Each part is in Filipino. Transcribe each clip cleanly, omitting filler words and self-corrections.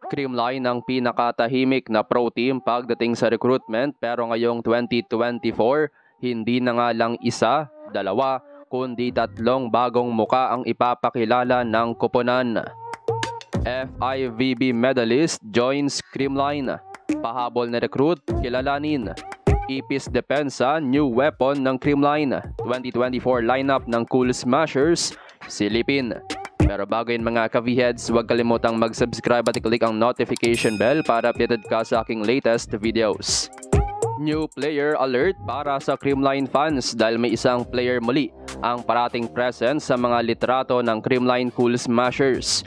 Creamline ang pinakatahimik na pro team pagdating sa recruitment, pero ngayong 2024, hindi na nga lang isa, dalawa, kundi tatlong bagong muka ang ipapakilala ng koponan. FIVB medalist joins Creamline. Pahabol na recruit, kilalanin. Ipis Depensa, new weapon ng Creamline. 2024 lineup ng Cool Smashers, silipin. Pero bago yun mga ka-V-Heads, huwag kalimutang mag-subscribe at i-click ang notification bell para updated ka sa aking latest videos. New player alert para sa Creamline fans dahil may isang player muli ang parating present sa mga litrato ng Creamline Cool Smashers.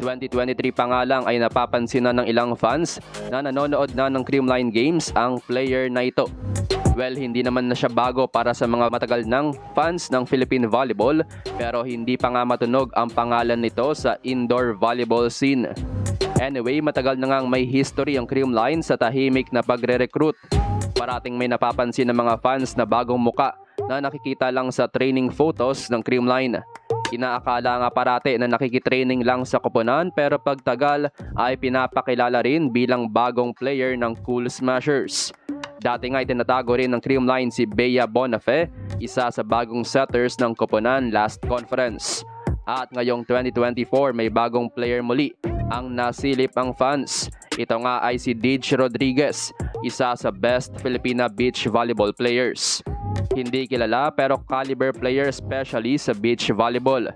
2023 pa nga lang ay napapansin na ng ilang fans na nanonood na ng Creamline games ang player na ito. Well, hindi naman na siya bago para sa mga matagal ng fans ng Philippine volleyball, pero hindi pa nga matunog ang pangalan nito sa indoor volleyball scene. Anyway, matagal na ngang may history ang Creamline sa tahimik na pagre-recruit. Parating may napapansin ng mga fans na bagong muka na nakikita lang sa training photos ng Creamline. Inaakala nga parate na nakikitraining lang sa koponan, pero pagtagal ay pinapakilala rin bilang bagong player ng Cool Smashers. Dati nga itinatago rin ng Creamline si Bea Bonafe, isa sa bagong setters ng koponan last conference. At ngayong 2024 may bagong player muli ang nasilip ang fans. Ito nga ay si Deej Rodriguez, isa sa best Filipina beach volleyball players. Hindi kilala pero caliber player especially sa beach volleyball.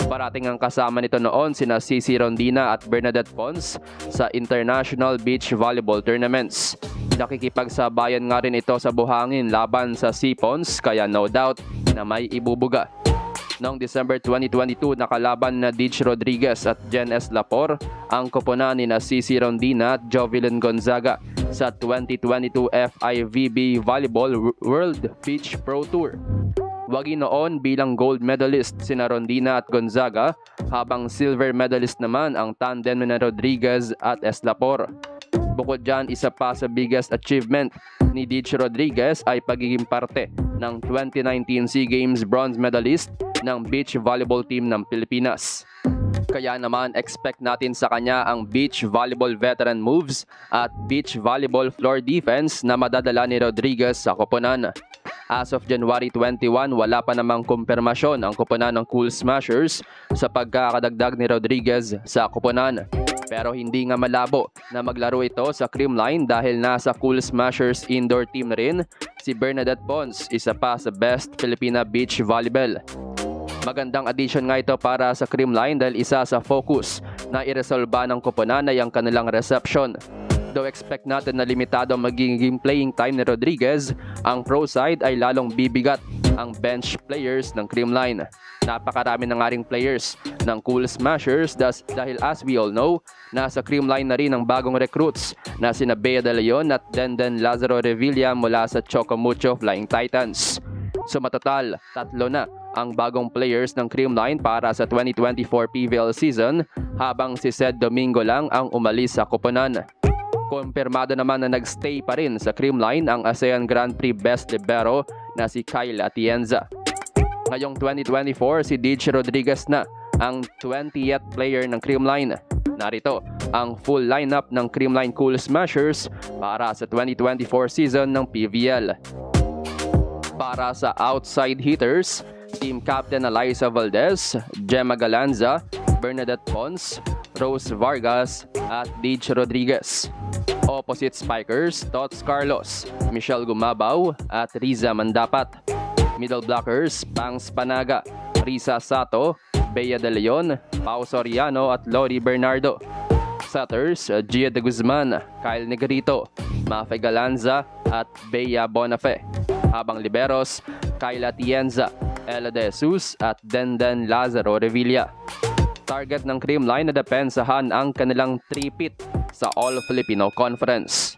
Parating ang kasama nito noon sina Cici Rondina at Bernadette Pons sa international beach volleyball tournaments. Nakikipagsabayan nga rin ito sa buhangin laban sa Sipons, kaya no doubt na may ibubuga. Noong December 2022, nakalaban na Deej Rodriguez at Jen S. Lapor ang koponan ni na Cici Rondina at Jovelyn Gonzaga sa 2022 FIVB Volleyball World Beach Pro Tour. Wagi noon bilang gold medalist sina Rondina at Gonzaga, habang silver medalist naman ang tandem na Rodriguez at S. Lapor. Bukod dyan, isa pa sa biggest achievement ni Deej Rodriguez ay pagiging parte ng 2019 SEA Games bronze medalist ng beach volleyball team ng Pilipinas. Kaya naman expect natin sa kanya ang beach volleyball veteran moves at beach volleyball floor defense na madadala ni Rodriguez sa koponan. As of January 21, wala pa namang kumpirmasyon ang koponan ng Cool Smashers sa pagkakadagdag ni Rodriguez sa koponan. Pero hindi nga malabo na maglaro ito sa Creamline dahil nasa Cool Smashers indoor team rin si Bernadette Pons, isa pa sa best Filipina beach volleyball. Magandang addition nga ito para sa Creamline dahil isa sa focus na iresolba ng koponan ay ang kanilang reception. Though expect natin na limitado magiging playing time ni Rodriguez, ang pro side ay lalong bibigat ang bench players ng Creamline. Napakarami na nga ring players ng Cool Smashers dahil as we all know, nasa Creamline na rin ang bagong recruits na sina Bea De Leon at Denden Lazaro Revilla mula sa Chocomucho Flying Titans. So matotal, tatlo na ang bagong players ng Creamline para sa 2024 PVL season, habang si Ced Domingo lang ang umalis sa koponan. Kumpirmado naman na nagstay pa rin sa Creamline ang ASEAN Grand Prix Best Libero na si Kyle Atienza. Ngayong 2024, si Deej Rodriguez na ang 20th player ng Creamline. Narito ang full lineup ng Creamline Cool Smashers para sa 2024 season ng PVL. Para sa outside hitters, Team Captain Eliza Valdez, Gemma Galanza, Bernadette Pons, Rose Vargas at Deej Rodriguez. Opposite spikers, Tots Carlos, Michelle Gumabaw at Riza Mandapat. Middle blockers, Pangs Panaga, Risa Sato, Bea De Leon, Pau Soriano at Lori Bernardo. Setters, Gia De Guzman, Kyle Negrito, Mafe Galanza at Bea Bonafe. Habang liberos, Kyle Atienza, Ella De Jesus at Denden Lazaro Revilla. Target ng Creamline na depensahan ang kanilang 3-peat sa All-Filipino Conference.